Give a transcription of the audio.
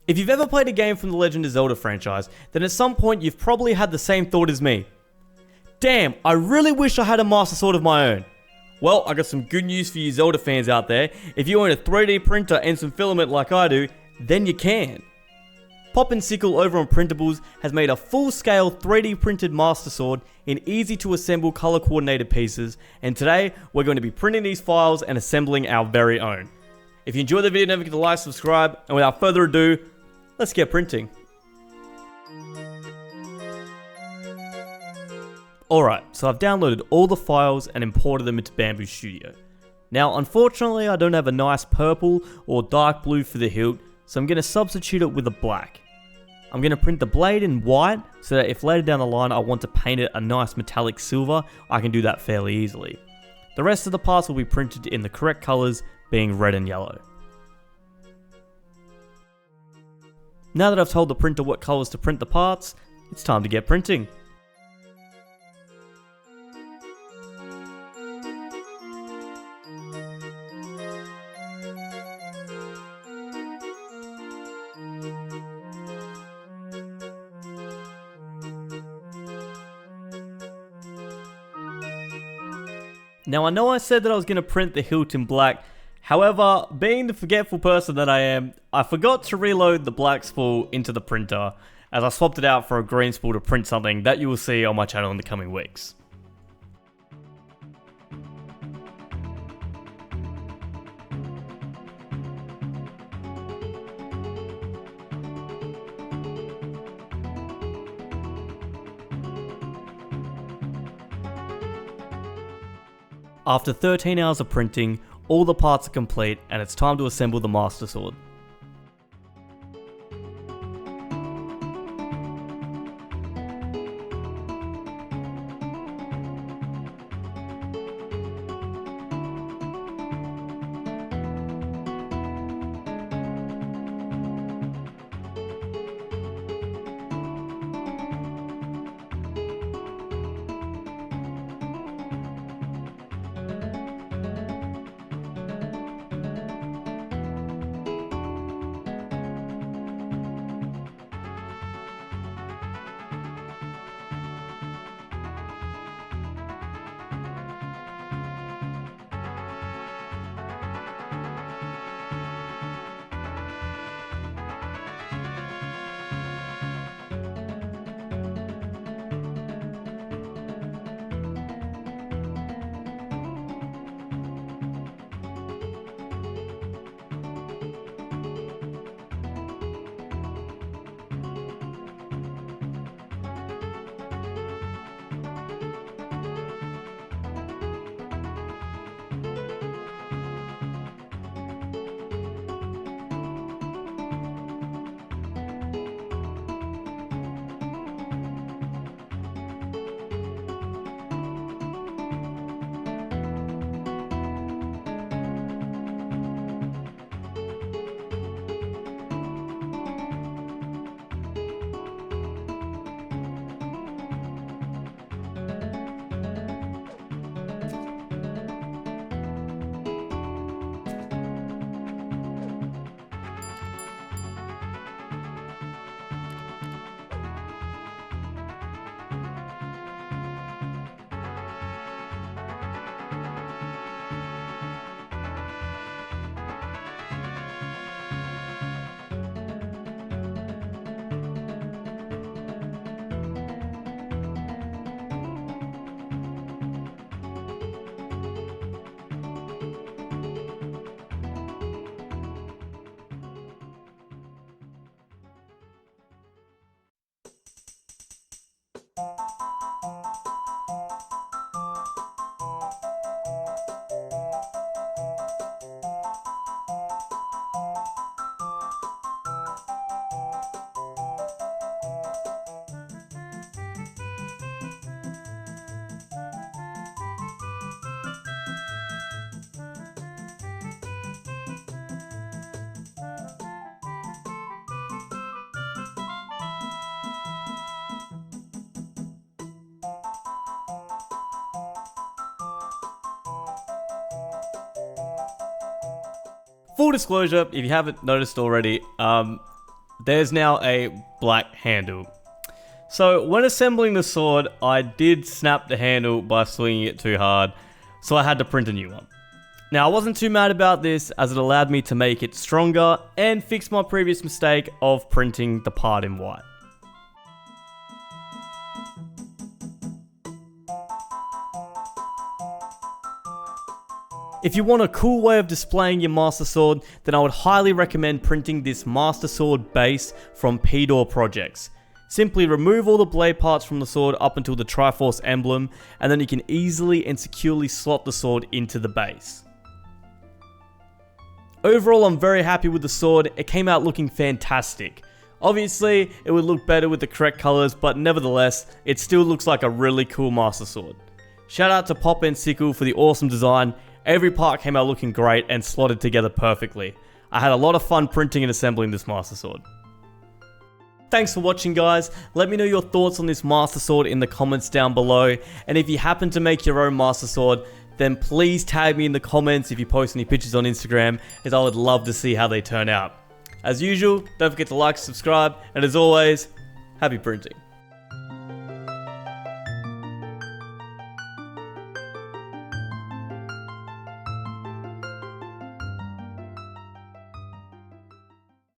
If you've ever played a game from the Legend of Zelda franchise, then at some point you've probably had the same thought as me. Damn, I really wish I had a Master Sword of my own. Well, I got some good news for you Zelda fans out there. If you own a 3D printer and some filament like I do, then you can. Pop and Sickle over on Printables has made a full-scale 3D printed Master Sword in easy to assemble color coordinated pieces, and today we're going to be printing these files and assembling our very own. If you enjoyed the video, don't forget to like, subscribe, and without further ado, let's get printing. Alright, so I've downloaded all the files and imported them into Bambu Studio. Now, unfortunately, I don't have a nice purple or dark blue for the hilt, so I'm going to substitute it with a black. I'm going to print the blade in white, so that if later down the line I want to paint it a nice metallic silver, I can do that fairly easily. The rest of the parts will be printed in the correct colours, being red and yellow. Now that I've told the printer what colours to print the parts, it's time to get printing. Now I know I said that I was going to print the hilt in black, however, being the forgetful person that I am, I forgot to reload the black spool into the printer, as I swapped it out for a green spool to print something that you will see on my channel in the coming weeks. After 13 hours of printing, all the parts are complete and it's time to assemble the Master Sword. Full disclosure, if you haven't noticed already, there's now a black handle. So when assembling the sword, I did snap the handle by swinging it too hard, so I had to print a new one. Now I wasn't too mad about this, as it allowed me to make it stronger and fix my previous mistake of printing the part in white. If you want a cool way of displaying your Master Sword, then I would highly recommend printing this Master Sword base from P-Door Projects. Simply remove all the blade parts from the sword up until the Triforce emblem, and then you can easily and securely slot the sword into the base. Overall, I'm very happy with the sword. It came out looking fantastic. Obviously, it would look better with the correct colors, but nevertheless, it still looks like a really cool Master Sword. Shout out to Pop and Sickle for the awesome design. Every part came out looking great and slotted together perfectly. I had a lot of fun printing and assembling this Master Sword. Thanks for watching, guys. Let me know your thoughts on this Master Sword in the comments down below. And if you happen to make your own Master Sword, then please tag me in the comments if you post any pictures on Instagram, as I would love to see how they turn out. As usual, don't forget to like, subscribe, and as always, happy printing.